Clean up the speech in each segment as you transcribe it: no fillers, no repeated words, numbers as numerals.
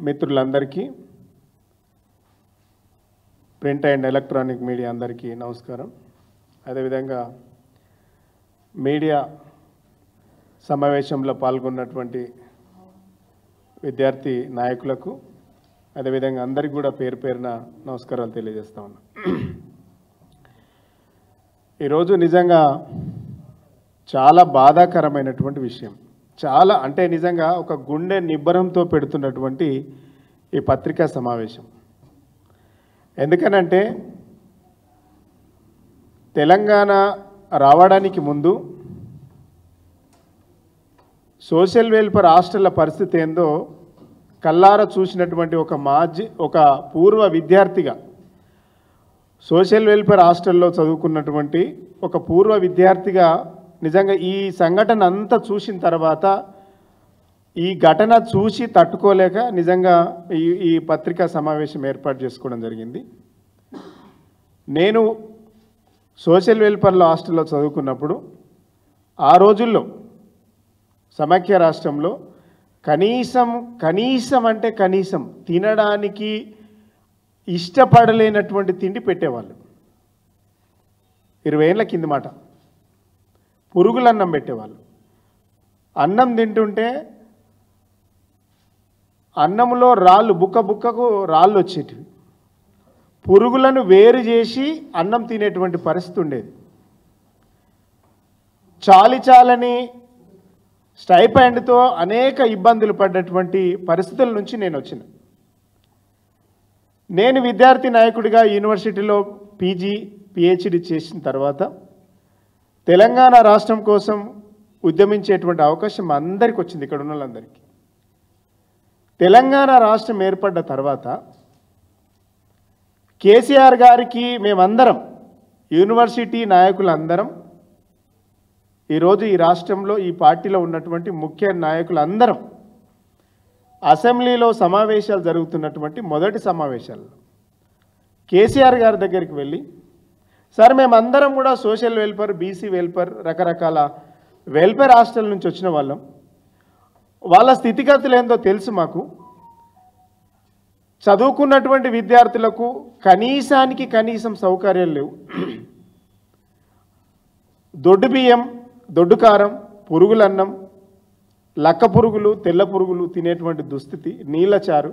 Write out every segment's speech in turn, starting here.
మిత్రులందరికీ print and electronic media అందరికీ నమస్కారం. అదేవిధంగా మీడియా సమావేశంలో పాల్గొన్నటువంటి విద్యార్థి నాయకులకు అదేవిధంగా అందరికీ కూడా పేరు పేరున నమస్కారాలు తెలియజేస్తా ఉన్నా. ఈరోజు నిజంగా చాలా బాధాకరమైనటువంటి విషయం, చాలా అంటే నిజంగా ఒక గుండె నిబ్బరంతో పెడుతున్నటువంటి ఈ పత్రికా సమావేశం. ఎందుకనంటే తెలంగాణ రావడానికి ముందు సోషల్ వెల్ఫేర్ హాస్టళ్ల పరిస్థితి ఏందో కల్లారా చూసినటువంటి ఒక పూర్వ విద్యార్థిగా, సోషల్ వెల్ఫేర్ హాస్టల్లో చదువుకున్నటువంటి ఒక పూర్వ విద్యార్థిగా నిజంగా ఈ సంఘటన అంతా చూసిన తర్వాత ఈ ఘటన చూసి తట్టుకోలేక నిజంగా ఈ పత్రికా సమావేశం ఏర్పాటు చేసుకోవడం జరిగింది. నేను సోషల్ వెల్ఫేర్లో హాస్టల్లో చదువుకున్నప్పుడు ఆ రోజుల్లో సమైక్య రాష్ట్రంలో కనీసం అంటే కనీసం తినడానికి ఇష్టపడలేనటువంటి తిండి పెట్టేవాళ్ళు. 20 ఏళ్ళ కింద మాట. పురుగులన్నం పెట్టేవాళ్ళు. అన్నం తింటుంటే అన్నంలో రాళ్ళు బుక్కకు రాళ్ళు వచ్చేటివి. పురుగులను వేరు చేసి అన్నం తినేటువంటి పరిస్థితి ఉండేది. చాలని స్టైపెండ్తో అనేక ఇబ్బందులు పడ్డటువంటి పరిస్థితుల నుంచి నేను వచ్చిన. నేను విద్యార్థి నాయకుడిగా యూనివర్సిటీలో పీజీ పిహెచ్డి చేసిన తర్వాత తెలంగాణ రాష్ట్రం కోసం ఉద్యమించేటువంటి అవకాశం అందరికీ వచ్చింది, ఇక్కడ ఉన్న వాళ్ళందరికీ. తెలంగాణ రాష్ట్రం ఏర్పడ్డ తర్వాత కేసీఆర్ గారికి మేమందరం యూనివర్సిటీ నాయకులందరం ఈరోజు ఈ రాష్ట్రంలో ఈ పార్టీలో ఉన్నటువంటి ముఖ్య నాయకులందరం అసెంబ్లీలో సమావేశాలు జరుగుతున్నటువంటి మొదటి సమావేశాల్లో కేసీఆర్ గారి దగ్గరికి వెళ్ళి, సార్ మేమందరం కూడా సోషల్ వెల్ఫేర్, బీసీ వెల్ఫేర్, రకరకాల వెల్ఫేర్ హాస్టల్ నుంచి వచ్చిన వాళ్ళం, వాళ్ళ స్థితిగతులు ఏందో తెలుసు మాకు. చదువుకున్నటువంటి విద్యార్థులకు కనీసానికి కనీసం సౌకర్యాలు లేవు. దొడ్డు బియ్యం, దొడ్డు కారం, పురుగులన్నం, లక్క పురుగులు, తెల్ల పురుగులు తినేటువంటి దుస్థితి, నీళ్ళచారు.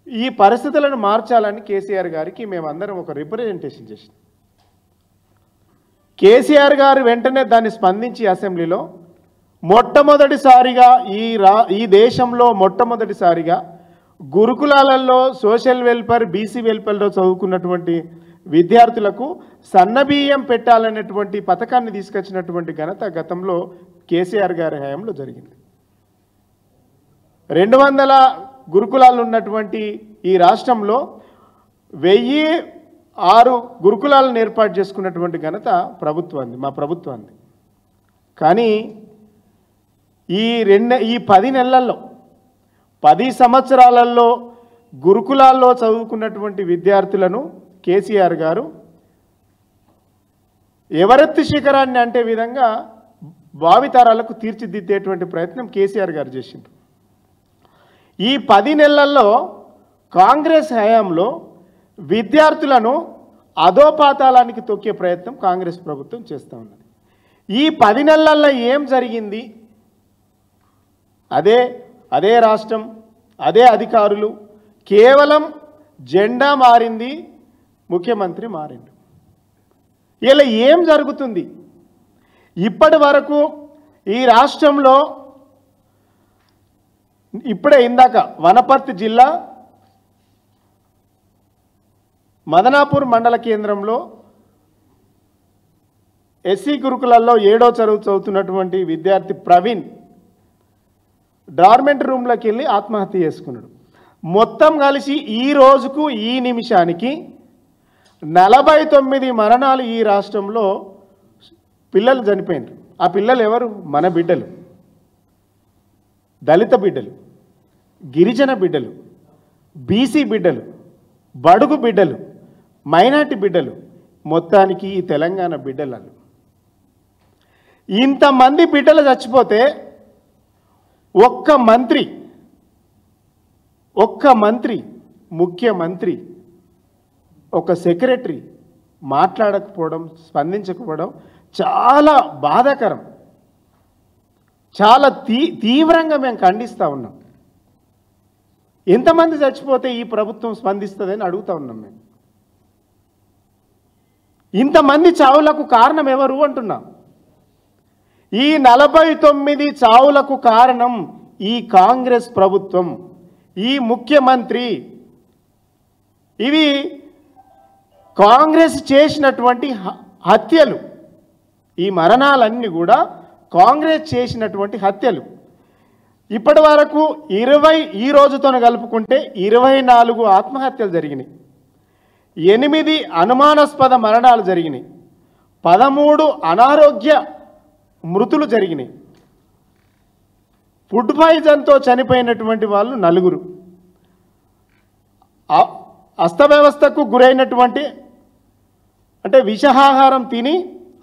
ఈ పరిస్థితులను మార్చాలని కేసీఆర్ గారికి మేమందరం ఒక రిప్రజెంటేషన్ చేసినాం. కేసీఆర్ గారు వెంటనే దాన్ని స్పందించి అసెంబ్లీలో మొట్టమొదటిసారిగా ఈ దేశంలో మొట్టమొదటిసారిగా గురుకులాలలో సోషల్ వెల్ఫేర్, బీసీ వెల్ఫేర్లో చదువుకున్నటువంటి విద్యార్థులకు సన్నబియ్యం పెట్టాలనేటువంటి పథకాన్ని తీసుకొచ్చినటువంటి ఘనత గతంలో కేసీఆర్ గారి హయాంలో జరిగింది. 200 గురుకులాలు ఉన్నటువంటి ఈ రాష్ట్రంలో 1006 గురుకులాలను ఏర్పాటు చేసుకున్నటువంటి ఘనత ప్రభుత్వాన్ని, మా ప్రభుత్వాన్ని. కానీ ఈ 10 నెలల్లో 10 సంవత్సరాలలో గురుకులాల్లో చదువుకున్నటువంటి విద్యార్థులను కేసీఆర్ గారు ఎవరెత్తి శిఖరాన్ని అంటే విధంగా భావితరాలకు తీర్చిదిద్దేటువంటి ప్రయత్నం కేసీఆర్ గారు చేసిండ్రు. ఈ 10 నెలల్లో కాంగ్రెస్ హయాంలో విద్యార్థులను అధోపాతాళానికి తొక్కే ప్రయత్నం కాంగ్రెస్ ప్రభుత్వం చేస్తూ ఉన్నది. ఈ 10 నెలల్లో ఏం జరిగింది? అదే రాష్ట్రం, అదే అధికారులు, కేవలం జెండా మారింది, ముఖ్యమంత్రి మారిండు. ఇలా ఏం జరుగుతుంది? ఇప్పటి వరకు ఈ రాష్ట్రంలో ఇప్పుడే ఇందాక వనపర్తి జిల్లా మదనాపూర్ మండల కేంద్రంలో ఎస్సీ గురుకులాల్లో 7వ తరగతి చదువుతున్నటువంటి విద్యార్థి ప్రవీణ్ డార్మెంట్ రూమ్లోకి వెళ్ళి ఆత్మహత్య చేసుకున్నాడు. మొత్తం కలిసి ఈ రోజుకు ఈ నిమిషానికి 49 మరణాలు ఈ రాష్ట్రంలో పిల్లలు చనిపోయినారు. ఆ పిల్లలు ఎవరు? మన బిడ్డలు, దళిత బిడ్డలు, గిరిజన బిడ్డలు, బీసీ బిడ్డలు, బడుగు బిడ్డలు, మైనార్టీ బిడ్డలు, మొత్తానికి ఈ తెలంగాణ బిడ్డలు. ఇంతమంది బిడ్డలు చచ్చిపోతే ఒక్క మంత్రి ఒక్క మంత్రి, ముఖ్యమంత్రి, ఒక సెక్రటరీ మాట్లాడకపోవడం, స్పందించకపోవడం చాలా బాధాకరం. చాలా తీవ్రంగా మేము ఖండిస్తూ ఉన్నాం. ఎంతమంది చచ్చిపోతే ఈ ప్రభుత్వం స్పందిస్తుందని అడుగుతూ ఉన్నాం మేము. ఇంతమంది చావులకు కారణం ఎవరు అంటున్నాం. ఈ 49 చావులకు కారణం ఈ కాంగ్రెస్ ప్రభుత్వం, ఈ ముఖ్యమంత్రి. ఇవి కాంగ్రెస్ చేసినటువంటి హత్యలు. ఈ మరణాలన్నీ కూడా కాంగ్రెస్ చేసినటువంటి హత్యలు. ఇప్పటి వరకు 20 ఈ రోజుతో కలుపుకుంటే 24 ఆత్మహత్యలు జరిగినాయి, 8 అనుమానాస్పద మరణాలు జరిగినాయి, 13 అనారోగ్య మృతులు జరిగినాయి. ఫుడ్ పాయిజన్తో చనిపోయినటువంటి వాళ్ళు 4. అస్తవ్యవస్థకు గురైనటువంటి అంటే విషాహారం తిని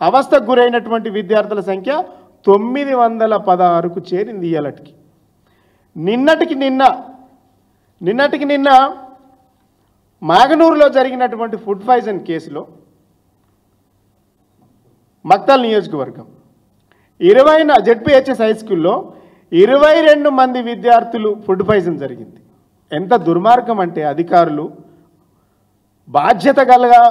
అవస్థకు గురైనటువంటి విద్యార్థుల సంఖ్య 916కు చేరింది ఇయ్యాలటికి. నిన్నటికి నిన్న మాగనూరులో జరిగినటువంటి ఫుడ్ పాయిజన్ కేసులో మక్తల్ నియోజకవర్గం 20 జెడ్పీహెచ్ఎస్ హై స్కూల్లో 22 మంది విద్యార్థులు ఫుడ్ పాయిజన్ జరిగింది. ఎంత దుర్మార్గం అంటే అధికారులు బాధ్యత గలగా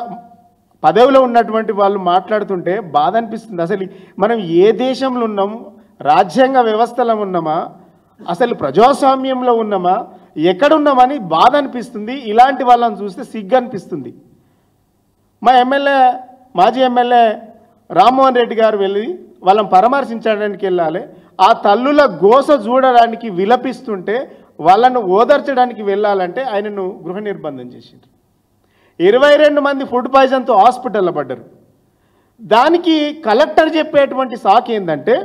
పదవిలో ఉన్నటువంటి వాళ్ళు మాట్లాడుతుంటే బాధ అనిపిస్తుంది. అసలు మనం ఏ దేశంలో ఉన్నాము? రాజ్యాంగ వ్యవస్థలో ఉన్నామా? అసలు ప్రజాస్వామ్యంలో ఉన్నామా? ఎక్కడున్నామని బాధ అనిపిస్తుంది. ఇలాంటి వాళ్ళని చూస్తే సిగ్గు అనిపిస్తుంది. మా మాజీ ఎమ్మెల్యే రామ్మోహన్ రెడ్డి గారు వెళ్ళి వాళ్ళని పరామర్శించడానికి వెళ్ళాలి. ఆ తల్లుల గోస చూడడానికి విలపిస్తుంటే వాళ్ళను ఓదార్చడానికి వెళ్ళాలంటే ఆయనను గృహ నిర్బంధం చేసిండ్రు. 22 మంది ఫుడ్ పాయిజన్తో హాస్పిటల్లో పడ్డారు. దానికి కలెక్టర్ చెప్పేటువంటి సాక్ ఏంటంటే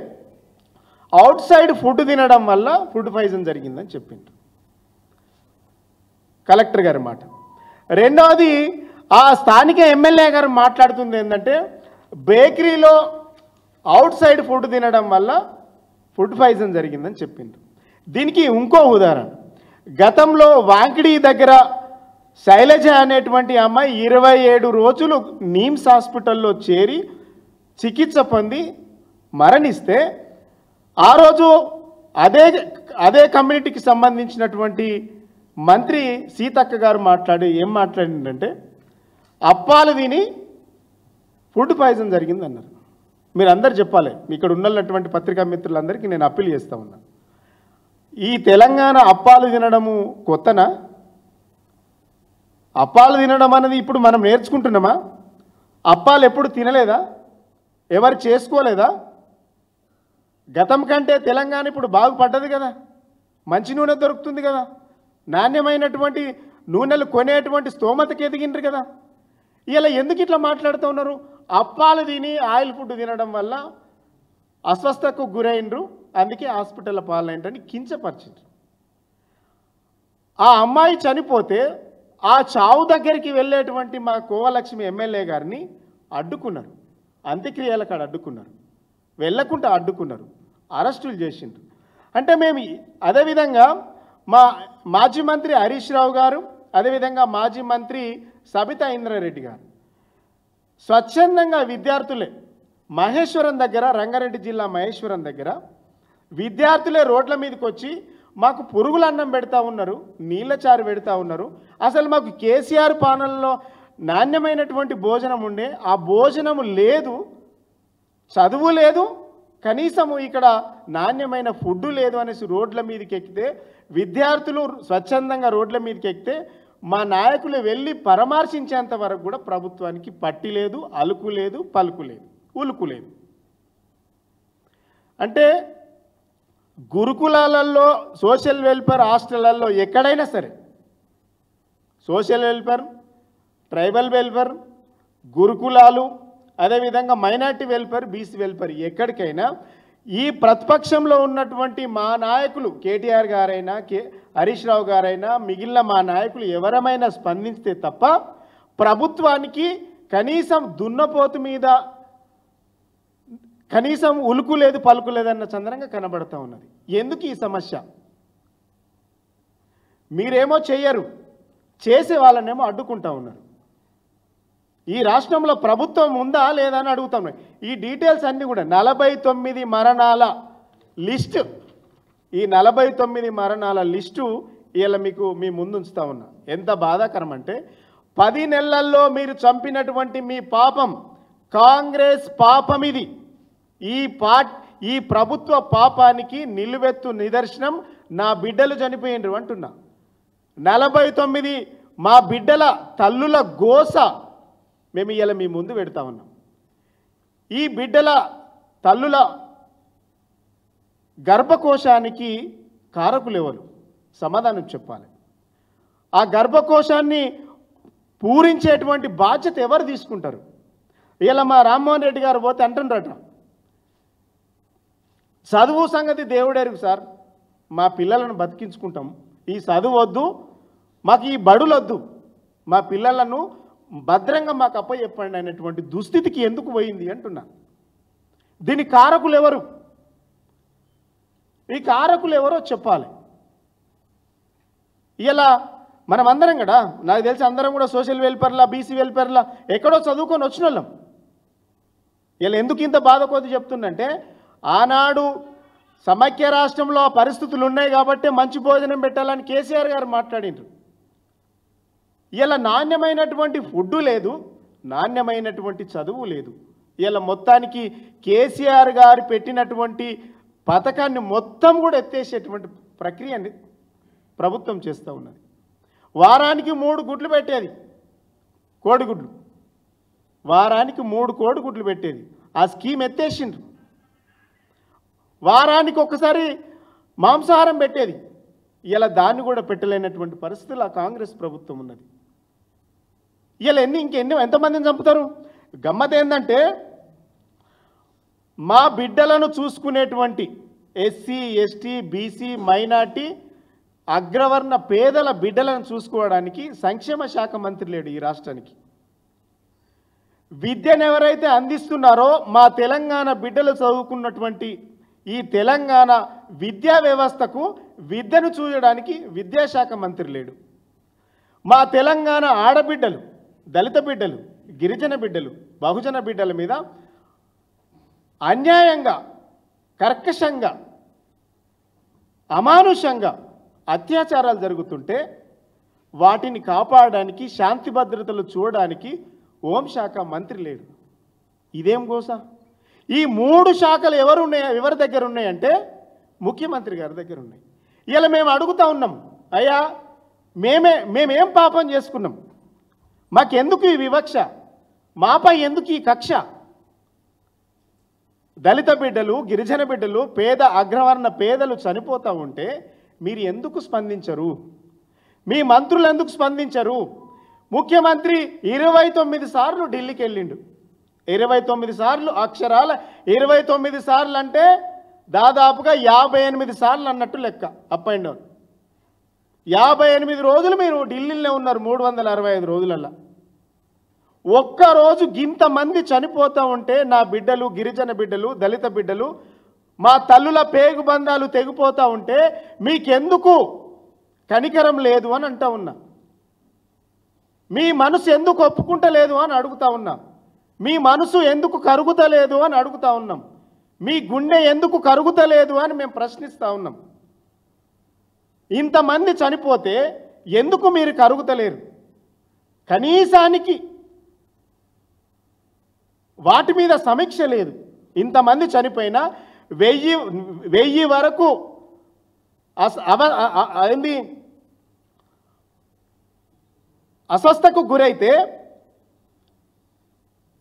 అవుట్ సైడ్ ఫుడ్ తినడం వల్ల ఫుడ్ పాయిజన్ జరిగిందని చెప్పిండ్రు కలెక్టర్ గారి మాట. రెండవది ఆ స్థానిక ఎమ్మెల్యే గారు మాట్లాడుతుంది ఏంటంటే బేకరీలో అవుట్ సైడ్ ఫుడ్ తినడం వల్ల ఫుడ్ పాయిజన్ జరిగిందని చెప్పిండ్రు. దీనికి ఇంకో ఉదాహరణ, గతంలో వాంకిడి దగ్గర శైలజ అనేటువంటి అమ్మాయి 27 రోజులు నీమ్స్ హాస్పిటల్లో చేరి చికిత్స పొంది మరణిస్తే ఆ రోజు అదే కమ్యూనిటీకి సంబంధించినటువంటి మంత్రి సీతక్క గారు ఏం మాట్లాడిందంటే అప్పాలు తిని ఫుడ్ పాయిజన్ జరిగిందన్నారు. మీరు అందరు చెప్పాలి, ఇక్కడ ఉన్నటువంటి పత్రికా మిత్రులందరికీ నేను అప్పీల్ చేస్తూ ఉన్నా. ఈ తెలంగాణ అప్పాలు తినడము కొత్తనా? అప్పాలు తినడం అనేది ఇప్పుడు మనం నేర్చుకుంటున్నామా? అప్పాలు ఎప్పుడు తినలేదా? ఎవరు చేసుకోలేదా? గతం కంటే తెలంగాణ ఇప్పుడు బాగుపడ్డది కదా, మంచి నూనె దొరుకుతుంది కదా, నాణ్యమైనటువంటి నూనెలు కొనేటువంటి స్తోమతకి ఎదిగిండ్రు కదా. ఇలా ఎందుకు ఇట్లా మాట్లాడుతూ ఉన్నారు? అప్పాలు తిని ఆయిల్ ఫుడ్ తినడం వల్ల అస్వస్థకు గురైండ్రు, అందుకే హాస్పిటల్ పాలైంటని కించపరిచిండ్రు. ఆ అమ్మాయి చనిపోతే ఆ చావు దగ్గరికి వెళ్ళేటువంటి మా కోవలక్ష్మి ఎమ్మెల్యే గారిని అడ్డుకున్నారు, అంత్యక్రియల కాడ అడ్డుకున్నారు, వెళ్ళకుండా అడ్డుకున్నారు, అరెస్టులు చేసిండ్రు. అంటే మేము అదేవిధంగా మా మాజీ మంత్రి హరీష్ రావు గారు, అదేవిధంగా మాజీ మంత్రి సబితా ఇంద్రారెడ్డి గారు స్వచ్ఛందంగా విద్యార్థులే మహేశ్వరం దగ్గర, రంగారెడ్డి జిల్లా మహేశ్వరం దగ్గర విద్యార్థులే రోడ్ల మీదకి వచ్చి మాకు పురుగుల అన్నం పెడతా ఉన్నారు, నీళ్ళ చారు పెడతా ఉన్నారు. అసలు మాకు కేసీఆర్ పాలనలో నాణ్యమైనటువంటి భోజనం ఉండే, ఆ భోజనము లేదు, చదువు లేదు, కనీసము ఇక్కడ నాణ్యమైన ఫుడ్ లేదు అనేసి రోడ్ల మీదకి ఎక్కితే, విద్యార్థులు స్వచ్ఛందంగా రోడ్ల మీదకి ఎక్కితే మా నాయకులు వెళ్ళి పరామర్శించేంత వరకు కూడా ప్రభుత్వానికి పట్టి లేదు, అలుకు లేదు, పలుకు లేదు, ఉలుకు లేదు. అంటే గురుకులాలలో సోషల్ వెల్ఫేర్ హాస్టళ్లలో ఎక్కడైనా సరే సోషల్ వెల్ఫేర్, ట్రైబల్ వెల్ఫేర్, గురుకులాలు, అదేవిధంగా మైనార్టీ వెల్ఫేర్, బీసీ వెల్ఫేర్ ఎక్కడికైనా ఈ ప్రతిపక్షంలో ఉన్నటువంటి మా నాయకులు కేటీఆర్ గారైనా హరీష్ రావు గారైనా మిగిలిన మా నాయకులు ఎవరమైనా స్పందిస్తే తప్ప ప్రభుత్వానికి కనీసం దున్నపోతు మీద కనీసం ఉలుకు లేదు, పలుకు లేదన్న చంద్రంగా కనబడుతూ ఉన్నది. ఎందుకు ఈ సమస్య? మీరేమో చెయ్యరు, చేసే వాళ్ళనేమో అడ్డుకుంటా ఉన్నారు. ఈ రాష్ట్రంలో ప్రభుత్వం ఉందా లేదా అని అడుగుతాం. ఈ డీటెయిల్స్ అన్నీ కూడా 49 మరణాల లిస్టు, ఈ 49 మరణాల లిస్టు ఇలా మీకు మీ ముందు ఉంచుతా ఉన్నా. ఎంత బాధాకరం అంటే 10 నెలల్లో మీరు చంపినటువంటి మీ పాపం, కాంగ్రెస్ పాపం ఇది. ఈ ప్రభుత్వ పాపానికి నిలువెత్తు నిదర్శనం నా బిడ్డలు చనిపోయిండ్రు అంటున్నా. 49 మా బిడ్డల తల్లుల గోస మేము ఇలా మీ ముందు పెడతా ఉన్నాం. ఈ బిడ్డల తల్లుల గర్భకోశానికి కారకులు ఎవరు? సమాధానం చెప్పాలి. ఆ గర్భకోశాన్ని పూరించేటువంటి బాధ్యత ఎవరు తీసుకుంటారు? ఇలా మా రామ్మోహన్ రెడ్డి గారు పోతే అంటుండ్రట, చదువు సంగతి దేవుడెరుగు సార్, మా పిల్లలను బతికించుకుంటాం, ఈ చదువు వద్దు, మాకు ఈ బడులొద్దు, మా పిల్లలను భద్రంగా మాకు అప్పచెప్పండి అనేటువంటి దుస్థితికి ఎందుకు పోయింది అంటున్నా. దీని కారకులు ఎవరు? ఈ కారకులు ఎవరో చెప్పాలి. ఇలా మనమందరం కూడా, నాకు తెలిసి అందరం కూడా సోషల్ వెల్ఫేర్లా, బీసీ వెల్ఫేర్లా ఎక్కడో చదువుకొని వచ్చిన వాళ్ళం. ఇలా ఎందుకు ఇంత బాధ కొద్ది చెప్తుందంటే, ఆనాడు సమైక్య రాష్ట్రంలో పరిస్థితులు ఉన్నాయి కాబట్టి మంచి భోజనం పెట్టాలని కేసీఆర్ గారు మాట్లాడిండ్రు. ఇలా నాణ్యమైనటువంటి ఫుడ్డు లేదు, నాణ్యమైనటువంటి చదువు లేదు. ఇలా మొత్తానికి కేసీఆర్ గారు పెట్టినటువంటి పథకాన్ని మొత్తం కూడా ఎత్తేసేటువంటి ప్రక్రియని ప్రభుత్వం చేస్తూ ఉన్నది. వారానికి 3 గుడ్లు పెట్టేది, కోడిగుడ్లు, వారానికి 3 కోడిగుడ్లు పెట్టేది. ఆ స్కీమ్ ఎత్తేసిండ్రు. వారానికి ఒకసారి మాంసాహారం పెట్టేది. ఇలా దాన్ని కూడా పెట్టలేనటువంటి పరిస్థితులు ఆ కాంగ్రెస్ ప్రభుత్వం ఉన్నది. ఇలా ఎంతమందిని చంపుతారు? గమ్మత్ ఏంటంటే, మా బిడ్డలను చూసుకునేటువంటి ఎస్సీ, ఎస్టీ, బీసీ, మైనార్టీ, అగ్రవర్ణ పేదల బిడ్డలను చూసుకోవడానికి సంక్షేమ శాఖ మంత్రి లేడు ఈ రాష్ట్రానికి. విద్యను ఎవరైతే అందిస్తున్నారో మా తెలంగాణ బిడ్డలు చదువుకున్నటువంటి ఈ తెలంగాణ విద్యా వ్యవస్థకు విద్యను చూడడానికి విద్యాశాఖ మంత్రి లేడు. మా తెలంగాణ ఆడబిడ్డలు, దళిత బిడ్డలు, గిరిజన బిడ్డలు, బహుజన బిడ్డల మీద అన్యాయంగా, కర్కశంగా, అమానుషంగా అత్యాచారాలు జరుగుతుంటే వాటిని కాపాడడానికి, శాంతి భద్రతలు చూడడానికి హోంశాఖ మంత్రి లేడు. ఇదేం గోస? ఈ 3 శాఖలు ఎవరి దగ్గర ఉన్నాయంటే ముఖ్యమంత్రి గారి దగ్గర ఉన్నాయి. ఇలా మేము అడుగుతా ఉన్నాం, అయ్యా మేమేం పాపం చేసుకున్నాం? మాకెందుకు ఈ వివక్ష? మాపై ఎందుకు ఈ కక్ష? దళిత బిడ్డలు, గిరిజన బిడ్డలు, పేద అగ్రవర్ణ పేదలు చనిపోతూ ఉంటే మీరు ఎందుకు స్పందించరు? మీ మంత్రులు ఎందుకు స్పందించరు? ముఖ్యమంత్రి 29 సార్లు ఢిల్లీకి వెళ్ళిండు. 29 సార్లు, అక్షరాల 29 సార్లు అంటే దాదాపుగా 58 సార్లు అన్నట్టు లెక్క. అప్ అండ్ డౌన్ 58 రోజులు మీరు ఢిల్లీలో ఉన్నారు. 365 రోజులల్లా ఒక్కరోజు ఇంతమంది చనిపోతూ ఉంటే నా బిడ్డలు, గిరిజన బిడ్డలు, దళిత బిడ్డలు, మా తల్లుల పేగు బంధాలు తెగిపోతూ ఉంటే మీకెందుకు కనికరం లేదు అని అంటా ఉన్నా. మీ మనసు ఎందుకు ఒప్పుకుంటలేదు అని అడుగుతా ఉన్నా. మీ మనసు ఎందుకు కరుగుతలేదు అని అడుగుతా ఉన్నాం. మీ గుండె ఎందుకు కరుగుతలేదు అని మేము ప్రశ్నిస్తూ ఉన్నాం. ఇంతమంది చనిపోతే ఎందుకు మీరు కరుగుతలేరు? కనీసానికి వాటి మీద సమీక్ష లేదు. ఇంతమంది చనిపోయినా 1000 వరకు అస్వస్థకు గురైతే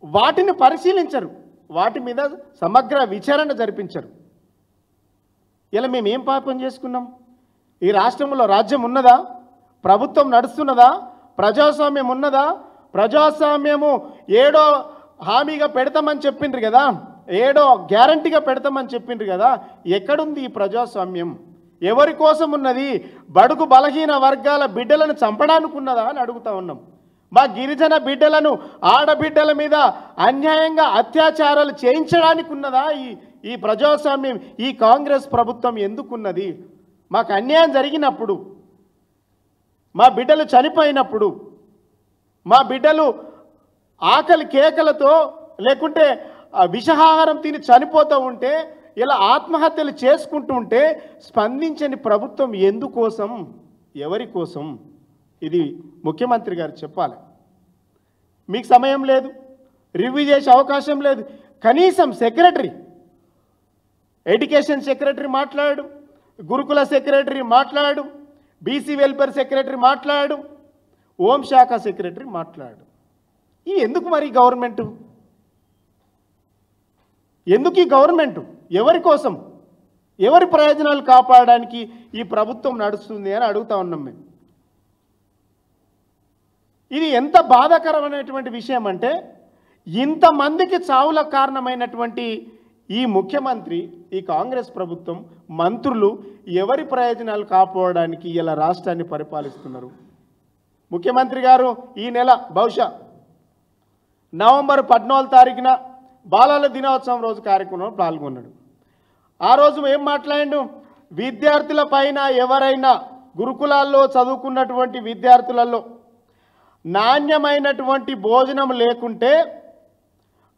వాటిని పరిశీలించరు, వాటి మీద సమగ్ర విచారణ జరిపించరు. ఇలా మేము ఏం పాపం చేసుకున్నాం? ఈ రాష్ట్రంలో రాజ్యం ఉన్నదా? ప్రభుత్వం నడుస్తున్నదా? ప్రజాస్వామ్యం ఉన్నదా? ప్రజాస్వామ్యము ఏడో హామీగా పెడతామని చెప్పిండ్రు కదా, ఏడో గ్యారంటీగా పెడతామని చెప్పిండ్రు కదా, ఎక్కడుంది ఈ ప్రజాస్వామ్యం? ఎవరి కోసం ఉన్నది? బడుగు బలహీన వర్గాల బిడ్డలను చంపడానికి ఉన్నదా అని అడుగుతా ఉన్నాం. మా గిరిజన బిడ్డలను, ఆడబిడ్డల మీద అన్యాయంగా అత్యాచారాలు చేయించడానికి ఉన్నదా ఈ ప్రజాస్వామ్యం? ఈ కాంగ్రెస్ ప్రభుత్వం ఎందుకున్నది? మాకు అన్యాయం జరిగినప్పుడు మా బిడ్డలు చనిపోయినప్పుడు, మా బిడ్డలు ఆకలి కేకలతో లేకుంటే విషాహారం తిని చనిపోతూ ఉంటే, ఇలా ఆత్మహత్యలు చేసుకుంటూ ఉంటే స్పందించని ప్రభుత్వం ఎందుకోసం, ఎవరి కోసం? ఇది ముఖ్యమంత్రి గారు చెప్పాలి. మీకు సమయం లేదు, రివ్యూ చేసే అవకాశం లేదు. కనీసం సెక్రటరీ, ఎడ్యుకేషన్ సెక్రటరీ మాట్లాడు, గురుకుల సెక్రటరీ మాట్లాడు, బీసీ వెల్ఫేర్ సెక్రటరీ మాట్లాడు, హోంశాఖ సెక్రటరీ మాట్లాడు. ఈ ఎందుకు మరి గవర్నమెంటు? ఎందుకు ఈ గవర్నమెంటు? ఎవరి కోసం, ఎవరి ప్రయోజనాలు కాపాడడానికి ఈ ప్రభుత్వం నడుస్తుంది అని అడుగుతా ఉన్నాం మేము. ఇది ఎంత బాధాకరమైనటువంటి విషయం అంటే, ఇంతమందికి చావులకు కారణమైనటువంటి ఈ ముఖ్యమంత్రి, ఈ కాంగ్రెస్ ప్రభుత్వం, మంత్రులు ఎవరి ప్రయోజనాలు కాపాడడానికి ఇలా రాష్ట్రాన్ని పరిపాలిస్తున్నారు? ముఖ్యమంత్రి గారు ఈ నెల బహుశా నవంబర్ 14 తారీఖున బాలల దినోత్సవం రోజు కార్యక్రమంలో పాల్గొన్నాడు. ఆ రోజు ఏం మాట్లాడిండు? విద్యార్థుల పైన ఎవరైనా గురుకులాల్లో చదువుకున్నటువంటి విద్యార్థులలో నాణ్యమైనటువంటి భోజనం లేకుంటే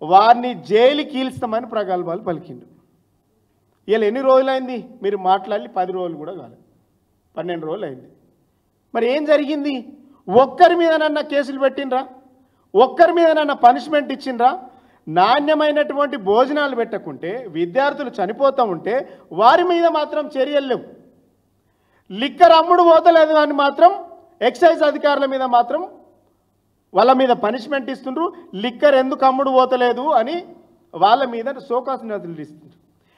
వారిని జైలుకి ఈల్స్తామని ప్రగల్భాలు పలికిండు. ఇలా ఎన్ని రోజులైంది మీరు మాట్లాడి? 10 రోజులు కూడా కాలేదు, 12 రోజులు అయింది. మరి ఏం జరిగింది? ఒక్కరి మీదనన్నా కేసులు పెట్టినరా? ఒక్కరి మీదనన్నా పనిష్మెంట్ ఇచ్చిండ్రా? నాణ్యమైనటువంటి భోజనాలు పెట్టకుంటే విద్యార్థులు చనిపోతూ ఉంటే వారి మీద మాత్రం చర్యలు లేవు. లిక్కర్ అమ్ముడు పోతలేదు అని మాత్రం ఎక్సైజ్ అధికారుల మీద మాత్రం వాళ్ళ మీద పనిష్మెంట్ ఇస్తుండ్రు. లిక్కర్ ఎందుకు అమ్ముడు పోతలేదు అని వాళ్ళ మీద సోకాసు నోటీసులు ఇస్తుండ్రు.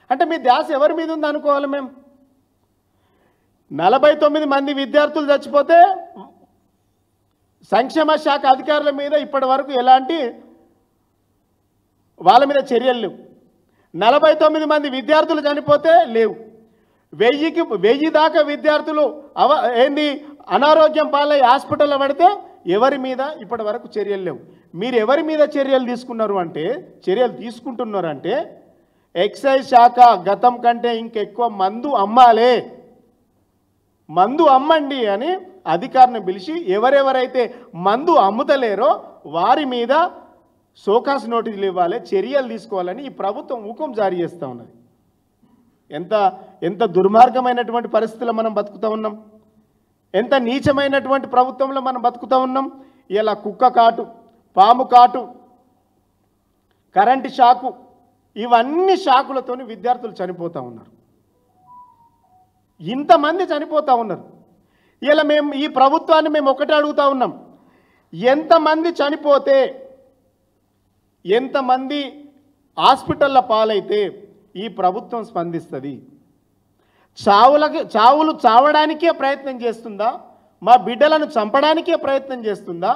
అంటే మీ ధ్యాస ఎవరి మీద ఉంది అనుకోవాలి మేము? 49 మంది విద్యార్థులు చచ్చిపోతే సంక్షేమ శాఖ అధికారుల మీద ఇప్పటి వరకు ఎలాంటి వాళ్ళ మీద చర్యలు లేవు. 49 మంది విద్యార్థులు చనిపోతే లేవు. 1000 దాకా విద్యార్థులు అనారోగ్యం పాలై హాస్పిటల్లో పడితే ఎవరి మీద ఇప్పటి వరకు చర్యలు లేవు. మీరు ఎవరి మీద చర్యలు తీసుకున్నారు అంటే, చర్యలు తీసుకుంటున్నారంటే ఎక్సైజ్ శాఖ గతం కంటే ఇంకెక్కువ మందు అమ్మాలే, మందు అమ్మండి అని అధికారిని పిలిచి ఎవరెవరైతే మందు అమ్ముతలేరో వారి మీద సోకాస్ నోటీసులు ఇవ్వాలి, చర్యలు తీసుకోవాలని ఈ ప్రభుత్వం హుకుం జారీ చేస్తూ ఉన్నది. ఎంత దుర్మార్గమైనటువంటి పరిస్థితుల్లో మనం బతుకుతూ ఉన్నాం, ఎంత నీచమైనటువంటి ప్రభుత్వంలో మనం బతుకుతూ ఉన్నాం. ఇలా కుక్క కాటు, పాము కాటు, కరెంటు షాకు, ఇవన్నీ షాకులతోని విద్యార్థులు చనిపోతూ ఉన్నారు. ఇంతమంది చనిపోతూ ఉన్నారు. ఇలా ఈ ప్రభుత్వాన్ని మేము ఒకటే అడుగుతూ ఉన్నాం, ఎంతమంది చనిపోతే, ఎంతమంది హాస్పిటల్ల పాలైతే ఈ ప్రభుత్వం స్పందిస్తుంది? చావులు చావడానికే ప్రయత్నం చేస్తుందా? మా బిడ్డలను చంపడానికే ప్రయత్నం చేస్తుందా?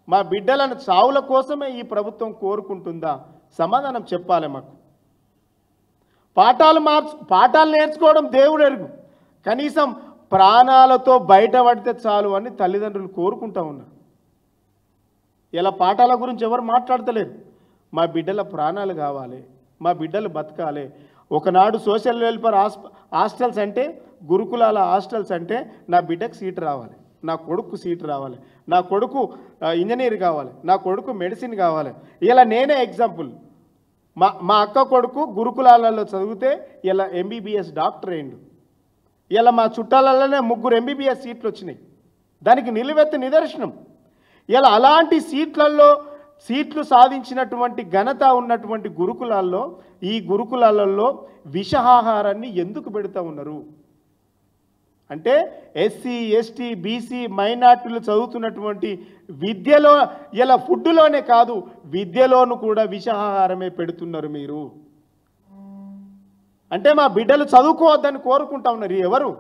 మా బిడ్డలను చావుల కోసమే ఈ ప్రభుత్వం కోరుకుంటుందా? సమాధానం చెప్పాలి మాకు. పాఠాలు నేర్చుకోవడం దేవుడు ఎరుగు, కనీసం ప్రాణాలతో బయటపడితే చాలు అని తల్లిదండ్రులు కోరుకుంటూ ఉన్నారు. ఇలా పాఠాల గురించి ఎవరు మాట్లాడతలేరు. మా బిడ్డల ప్రాణాలు కావాలి, మా బిడ్డలు బతకాలి. ఒకనాడు సోషల్ వెల్ఫేర్ హాస్టల్స్ అంటే, గురుకులాల హాస్టల్స్ అంటే నా బిడ్డకు సీటు రావాలి, నా కొడుకు సీటు రావాలి, నా కొడుకు ఇంజనీర్ కావాలి, నా కొడుకు మెడిసిన్ కావాలి. ఇలా నేనే ఎగ్జాంపుల్. మా అక్క కొడుకు గురుకులాలలో చదివితే ఇలా ఎంబీబీఎస్ డాక్టర్ అయిండు. ఇలా మా చుట్టాలలోనే 3 ఎంబీబీఎస్ సీట్లు వచ్చినాయి. దానికి నిలువెత్తు నిదర్శనం. ఇలా అలాంటి సీట్లు సాధించినటువంటి ఘనత ఉన్నటువంటి గురుకులాల్లో, ఈ గురుకులాలలో విషాహారాన్ని ఎందుకు పెడతా ఉన్నారు అంటే, ఎస్సీ, ఎస్టీ, బీసీ, మైనార్టీలు చదువుతున్నటువంటి విద్యలో, ఇలా ఫుడ్లోనే కాదు విద్యలోనూ కూడా విషాహారమే పెడుతున్నారు మీరు. అంటే మా బిడ్డలు చదువుకోవద్దని కోరుకుంటా ఉన్నారు. ఎవరు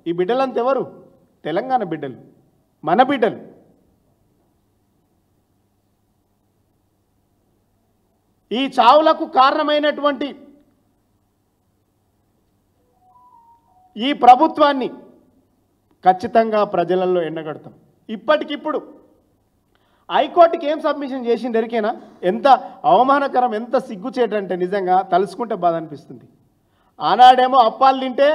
ఈ బిడ్డలంతా? ఎవరు? తెలంగాణ బిడ్డలు, మన బిడ్డలు. ఈ చావులకు కారణమైనటువంటి ఈ ప్రభుత్వాన్ని ఖచ్చితంగా ప్రజలలో ఎండగడతాం. ఇప్పటికిప్పుడు హైకోర్టుకి ఏం సబ్మిషన్ చేసింది ఎరికేనా? ఎంత అవమానకరం, ఎంత సిగ్గుచేటంటే నిజంగా తలుసుకుంటే బాధ అనిపిస్తుంది. ఆనాడేమో అప్పాలు తింటే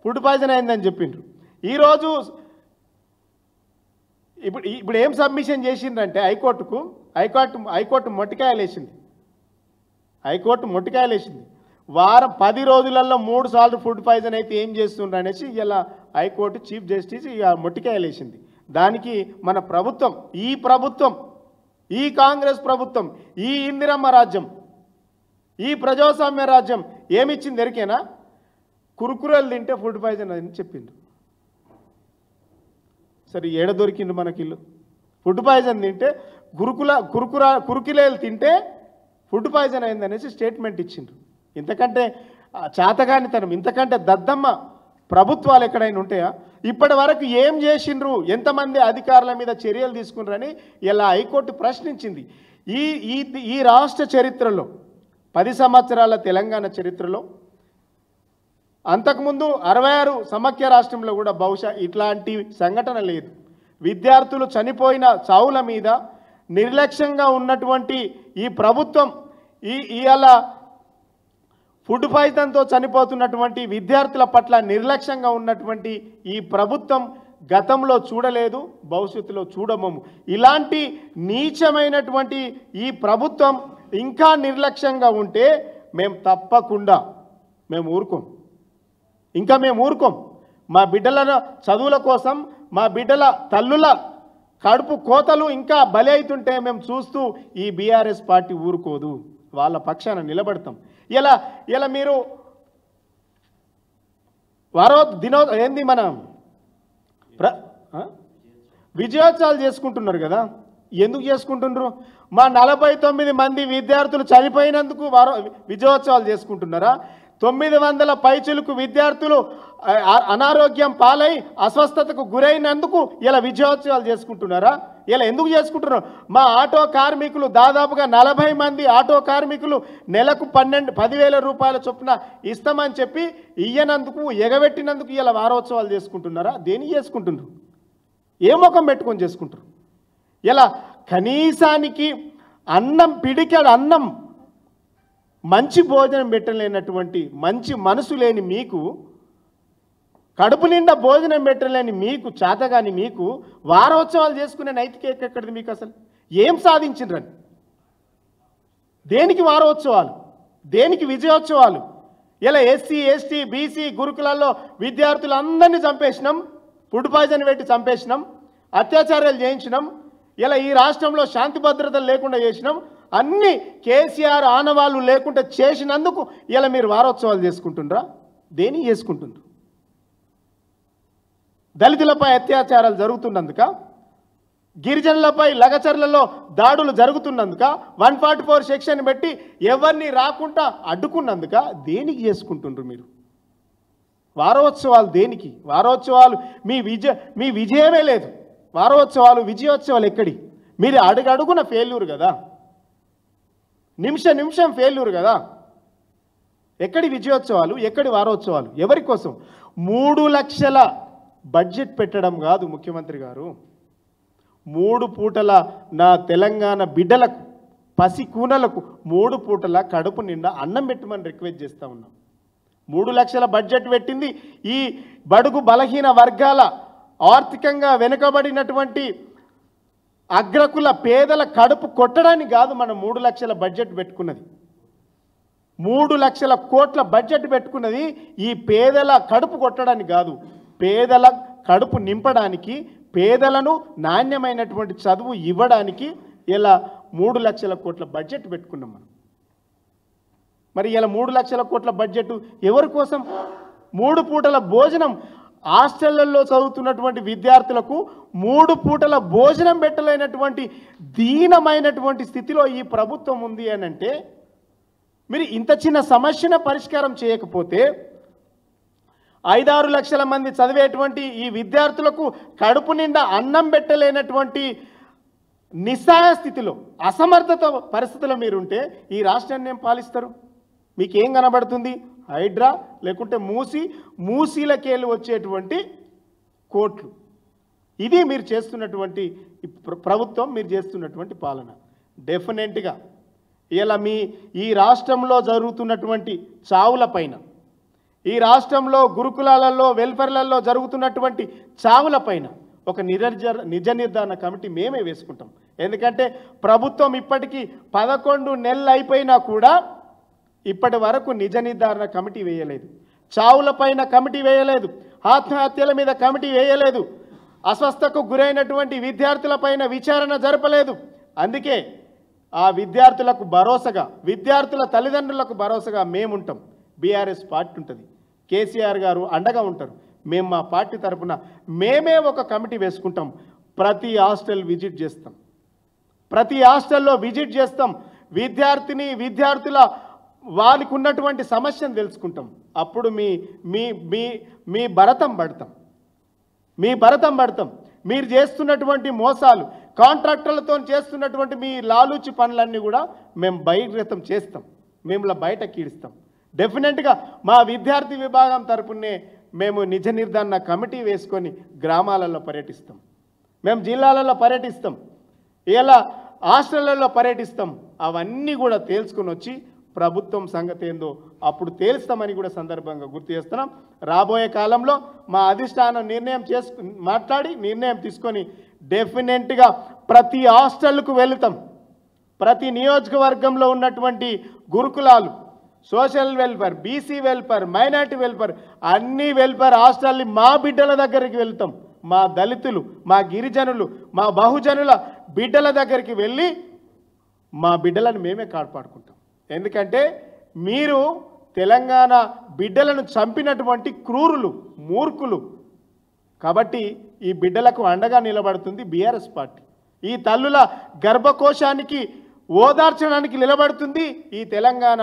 ఫుడ్ పాయిజన్ అయిందని చెప్పిండ్రు. ఈరోజు ఇప్పుడు ఏం సబ్మిషన్ చేసిండ్రంటే హైకోర్టు మొట్టికాయలు వేసింది. హైకోర్టు మొట్టికాయలు వేసింది. వారం 10 రోజులలో 3 సార్లు ఫుడ్ పాయిజన్ అయితే ఏం చేస్తుండ్రు అనేసి ఇలా హైకోర్టు చీఫ్ జస్టిస్ ఇక మొట్టికాయలు వేసింది. దానికి మన ప్రభుత్వం, ఈ కాంగ్రెస్ ప్రభుత్వం, ఈ ఇందిరమ్మ రాజ్యం, ఈ ప్రజాస్వామ్య రాజ్యం ఏమిచ్చింది ఎరికేనా? కురుకురలు తింటే ఫుడ్ పాయిజన్ అని చెప్పిండు. సరే ఏడ దొరికిండు మనకిల్లు? ఫుడ్ పాయిజన్ తింటే కురుకులేలు తింటే ఫుడ్ పాయిజన్ అయిందనేసి స్టేట్మెంట్ ఇచ్చిండ్రు. ఇంతకంటే చాతగానితనం, ఇంతకంటే దద్దమ్మ ప్రభుత్వాలు ఎక్కడైనా ఉంటాయా? ఇప్పటి వరకు ఏం చేసిండ్రు, ఎంతమంది అధికారుల మీద చర్యలు తీసుకున్నారని ఇలా హైకోర్టు ప్రశ్నించింది. ఈ రాష్ట్ర చరిత్రలో 10 సంవత్సరాల తెలంగాణ చరిత్రలో అంతకుముందు 66 సమైక్య రాష్ట్రంలో కూడా బహుశా ఇట్లాంటి సంఘటన లేదు. విద్యార్థులు చనిపోయిన చావుల మీద నిర్లక్ష్యంగా ఉన్నటువంటి ఈ ప్రభుత్వం ఇవాళ ఫుడ్ పాయిజన్తో చనిపోతున్నటువంటి విద్యార్థుల పట్ల నిర్లక్ష్యంగా ఉన్నటువంటి ఈ ప్రభుత్వం గతంలో చూడలేదు, భవిష్యత్తులో చూడము. ఇలాంటి నీచమైనటువంటి ఈ ప్రభుత్వం ఇంకా నిర్లక్ష్యంగా ఉంటే మేము తప్పకుండా ఊరుకోం. మేము ఊరుకోం. మా బిడ్డల చదువుల కోసం, మా బిడ్డల తల్లుల కడుపు కోతలు ఇంకా బలి అవుతుంటే మేము చూస్తూ ఈ బీఆర్ఎస్ పార్టీ ఊరుకోదు. వాళ్ళ పక్షాన నిలబడతాం. ఇలా మీరు ఏంది మన విజయోత్సవాలు చేసుకుంటున్నారు కదా, ఎందుకు చేసుకుంటున్నారు? మా 49 మంది విద్యార్థులు చనిపోయినందుకు విజయోత్సవాలు చేసుకుంటున్నారా? 900 పైచిలకు విద్యార్థులు అనారోగ్యం పాలై అస్వస్థతకు గురైనందుకు ఇలా విజయోత్సవాలు చేసుకుంటున్నారా? ఇలా ఎందుకు చేసుకుంటున్నారు? మా ఆటో కార్మికులు దాదాపుగా 40 మంది ఆటో కార్మికులు నెలకు 10,000 రూపాయల చొప్పున ఇస్తామని చెప్పి ఇయ్యనందుకు, ఎగబెట్టినందుకు ఇలా వారోత్సవాలు చేసుకుంటున్నారా? దేనికి చేసుకుంటున్నారు? ఏ ముఖం పెట్టుకొని చేసుకుంటారు? ఇలా కనీసానికి పిడికెడు అన్నం, మంచి భోజనం పెట్టలేనటువంటి, మంచి మనసు లేని మీకు, కడుపు నిండా భోజనం పెట్టలేని మీకు, చేతగాని మీకు వారోత్సవాలు చేసుకునే నైతిక ఎక్కడిది మీకు? అసలు ఏం సాధించిండ్రని? దేనికి వారోత్సవాలు? దేనికి విజయోత్సవాలు? ఇలా ఎస్సీ, ఎస్టీ, బీసీ గురుకులాల్లో విద్యార్థులందరినీ చంపేసినాం, ఫుడ్ పాయిజన్ పెట్టి చంపేసినాం, అత్యాచారాలు చేయించినాం. ఇలా ఈ రాష్ట్రంలో శాంతి భద్రతలు లేకుండా చేసినాం. అన్ని కేసీఆర్ ఆనవాళ్ళు లేకుండా చేసినందుకు ఇలా మీరు వారోత్సవాలు చేసుకుంటుండ్రా? దేని చేసుకుంటుండ్రు? దళితులపై అత్యాచారాలు జరుగుతున్నందుక, గిరిజనులపై లగచర్లలో దాడులు జరుగుతున్నందుక, 144 సెక్షన్ పెట్టి ఎవరిని రాకుండా అడ్డుకున్నందుక దేనికి చేసుకుంటుండ్రు మీరు వారోత్సవాలు? దేనికి వారోత్సవాలు? మీ విజయమే లేదు. వారోత్సవాలు, విజయోత్సవాలు ఎక్కడి? మీరు అడుగడుగున ఫెయిల్యూర్ కదా, నిమిషం ఫెయిల్యూర్ కదా. ఎక్కడి విజయోత్సవాలు, ఎక్కడి వారోత్సవాలు? ఎవరి కోసం? 3 లక్షల బడ్జెట్ పెట్టడం కాదు ముఖ్యమంత్రి గారు. 3 పూటల నా తెలంగాణ బిడ్డలకు, పసి కూనలకు 3 పూటల కడుపు నిండా అన్నం పెట్టమని రిక్వెస్ట్ చేస్తూ ఉన్నాం. 3 లక్షల బడ్జెట్ పెట్టింది ఈ బడుగు బలహీన వర్గాల, ఆర్థికంగా వెనుకబడినటువంటి అగ్రకుల పేదల కడుపు కొట్టడానికి కాదు మనం 3 లక్షల బడ్జెట్ పెట్టుకున్నది. 3 లక్షల కోట్ల బడ్జెట్ పెట్టుకున్నది ఈ పేదల కడుపు కొట్టడానికి కాదు, పేదల కడుపు నింపడానికి, పేదలను నాణ్యమైనటువంటి చదువు ఇవ్వడానికి ఇలా 3 లక్షల కోట్ల బడ్జెట్ పెట్టుకున్నాం మనం. మరి ఇలా 3 లక్షల కోట్ల బడ్జెట్ ఎవరి కోసం? 3 పూటల భోజనం, హాస్టళ్లలో చదువుతున్నటువంటి విద్యార్థులకు 3 పూటల భోజనం పెట్టలేనటువంటి దీనమైనటువంటి స్థితిలో ఈ ప్రభుత్వం ఉంది అని అంటే, మీరు ఇంత చిన్న సమస్యను పరిష్కారం చేయకపోతే 5-6 లక్షల మంది చదివేటువంటి ఈ విద్యార్థులకు కడుపు నిండా అన్నం పెట్టలేనటువంటి నిస్సహాయ స్థితిలో, అసమర్థత పరిస్థితిలో మీరుంటే ఈ రాష్ట్రాన్ని ఏం పాలిస్తారు? మీకేం కనబడుతుంది? హైడ్రా లేకుంటే మూసీలకేళ్ళు వచ్చేటువంటి కోట్లు. ఇది మీరు చేస్తున్నటువంటి ప్రభుత్వం, మీరు చేస్తున్నటువంటి పాలన. డెఫినెట్గా ఇలా ఈ రాష్ట్రంలో జరుగుతున్నటువంటి చావుల పైన, ఈ రాష్ట్రంలో గురుకులాలలో, వెల్ఫేర్లలో జరుగుతున్నటువంటి చావుల పైన ఒక నిజ నిర్ధారణ కమిటీ మేమే వేసుకుంటాం. ఎందుకంటే ప్రభుత్వం ఇప్పటికీ 11 నెలలు అయిపోయినా కూడా ఇప్పటి వరకు నిజ నిర్ధారణ కమిటీ వేయలేదు. చావులపైన కమిటీ వేయలేదు, ఆత్మహత్యల మీద కమిటీ వేయలేదు, అస్వస్థకు గురైనటువంటి విద్యార్థులపైన విచారణ జరపలేదు. అందుకే ఆ విద్యార్థులకు భరోసాగా, విద్యార్థుల తల్లిదండ్రులకు భరోసాగా మేముంటాం. బీఆర్ఎస్ పార్టీ ఉంటుంది, కేసీఆర్ గారు అండగా ఉంటారు. మేము మా పార్టీ తరఫున మేమే ఒక కమిటీ వేసుకుంటాం. ప్రతి హాస్టల్ విజిట్ చేస్తాం, ప్రతి హాస్టల్లో విజిట్ చేస్తాం. విద్యార్థుల వాళ్ళకు ఉన్నటువంటి సమస్యను తెలుసుకుంటాం. అప్పుడు మీ భరతం పడతాం. మీరు చేస్తున్నటువంటి మోసాలు, కాంట్రాక్టర్లతో చేస్తున్నటువంటి మీ లాలూచి పనులన్నీ కూడా మేము బహిర్గతం చేస్తాం, మిమ్మల్ని బయటకి ఈడుస్తాం. డెఫినెట్గా మా విద్యార్థి విభాగం తరపునే మేము నిజ నిర్ధారణ కమిటీ వేసుకొని గ్రామాలలో పర్యటిస్తాం, మేము జిల్లాలలో పర్యటిస్తాం, ఇలా హాస్టళ్లలో పర్యటిస్తాం. అవన్నీ కూడా తేల్చుకొని వచ్చి ప్రభుత్వం సంగతి ఏందో అప్పుడు తేల్స్తామని కూడా సందర్భంగా గుర్తు చేస్తున్నాం. రాబోయే కాలంలో మా అధిష్టానం నిర్ణయం తీసుకొని డెఫినెట్గా ప్రతి హాస్టల్కు వెళుతాం. ప్రతి నియోజకవర్గంలో ఉన్నటువంటి గురుకులాలు, social welfare, BC welfare, minority welfare, అన్ని వెల్ఫేర్ హాస్టల్ని మా బిడ్డల దగ్గరికి వెళ్తాం. మా దళితులు, మా గిరిజనులు, మా బహుజనుల బిడ్డల దగ్గరికి వెళ్ళి మా బిడ్డలను మేమే కాపాడుకుంటాం. ఎందుకంటే మీరు తెలంగాణ బిడ్డలను చంపినటువంటి క్రూరులు, మూర్ఖులు. కాబట్టి ఈ బిడ్డలకు అండగా నిలబడుతుంది బీఆర్ఎస్ పార్టీ. ఈ తల్లుల గర్భకోశానికి ఓదార్చడానికి నిలబడుతుంది ఈ తెలంగాణ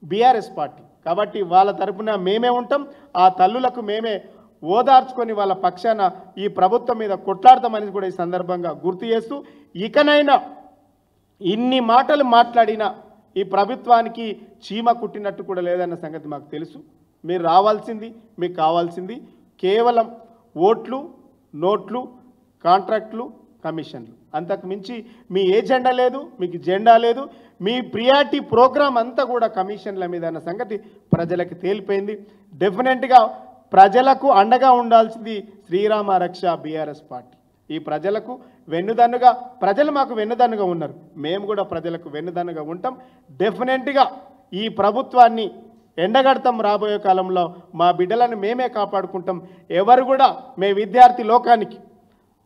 బీఆర్ఎస్ పార్టీ. కాబట్టి వాళ్ళ తరపున మేమే ఉంటాం. ఆ తల్లులకు మేమే ఓదార్చుకొని వాళ్ళ పక్షాన ఈ ప్రభుత్వం మీద కొట్లాడతామని కూడా ఈ సందర్భంగా గుర్తు చేస్తూ, ఇకనైనా ఇన్ని మాటలు మాట్లాడినా ఈ ప్రభుత్వానికి చీమ కుట్టినట్టు కూడా లేదన్న సంగతి మాకు తెలుసు. మీరు రావాల్సింది, మీకు కావాల్సింది కేవలం ఓట్లు, నోట్లు, కాంట్రాక్ట్లు, కమిషన్లు. అంతకు మించి మీ ఏజెండా లేదు, మీకు జెండా లేదు. మీ ప్రియారిటీ ప్రోగ్రాం అంతా కూడా కమిషన్ల మీద అన్న సంగతి ప్రజలకు తేలిపోయింది. డెఫినెట్గా ప్రజలకు అండగా ఉండాల్సింది శ్రీరామ రక్ష బీఆర్ఎస్ పార్టీ. ఈ ప్రజలకు వెన్నుదన్నుగా, ప్రజలు మాకు వెన్నుదన్నుగా ఉన్నారు, మేము కూడా ప్రజలకు వెన్నుదన్నుగా ఉంటాం. డెఫినెట్గా ఈ ప్రభుత్వాన్ని ఎండగడతాం. రాబోయే కాలంలో మా బిడ్డలను మేమే కాపాడుకుంటాం. ఎవరు కూడా మీ విద్యార్థి లోకానికి,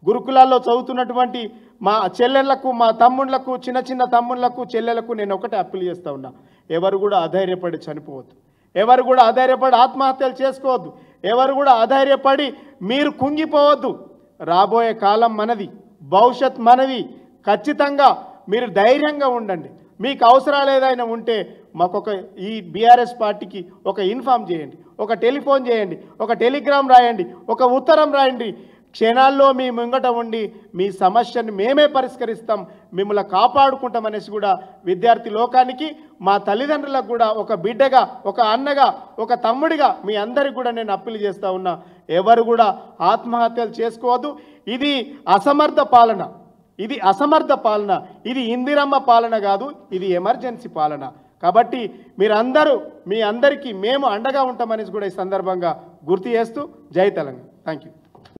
గురుకులాల్లో చదువుతున్నటువంటి మా చెల్లెళ్లకు, మా తమ్ముళ్లకు, చిన్న తమ్ముళ్లకు, చెల్లెళ్లకు నేను ఒకటే అప్పీల్ చేస్తూ ఉన్నా. ఎవరు కూడా అధైర్యపడి చనిపోవద్దు, ఎవరు కూడా అధైర్యపడి ఆత్మహత్యలు చేసుకోవద్దు, ఎవరు కూడా అధైర్యపడి మీరు కుంగిపోవద్దు. రాబోయే కాలం మనది, భవిష్యత్ మనది. ఖచ్చితంగా మీరు ధైర్యంగా ఉండండి. మీకు అవసరాలు ఏదైనా ఉంటే మాకొక ఈ బీఆర్ఎస్ పార్టీకి ఒక ఇన్ఫామ్ చేయండి, ఒక టెలిఫోన్ చేయండి, ఒక టెలిగ్రామ్ రాయండి, ఒక ఉత్తరం రాయండి. క్షణాల్లో మీ ముంగట ఉండి మీ సమస్యను మేమే పరిష్కరిస్తాం, మిమ్మల్ని కాపాడుకుంటామనేసి కూడా విద్యార్థి లోకానికి, మా తల్లిదండ్రులకు కూడా ఒక బిడ్డగా, ఒక అన్నగా, ఒక తమ్ముడిగా మీ అందరికి కూడా నేను అప్పీల్ చేస్తూ ఉన్నా. ఎవరు కూడా ఆత్మహత్యలు చేసుకోవద్దు. ఇది అసమర్థ పాలన, ఇది ఇందిరమ్మ పాలన కాదు, ఇది ఎమర్జెన్సీ పాలన. కాబట్టి మీరందరూ, మీ అందరికీ మేము అండగా ఉంటామనేసి కూడా ఈ సందర్భంగా గుర్తు చేస్తూ జై తెలంగాణ. Thank you.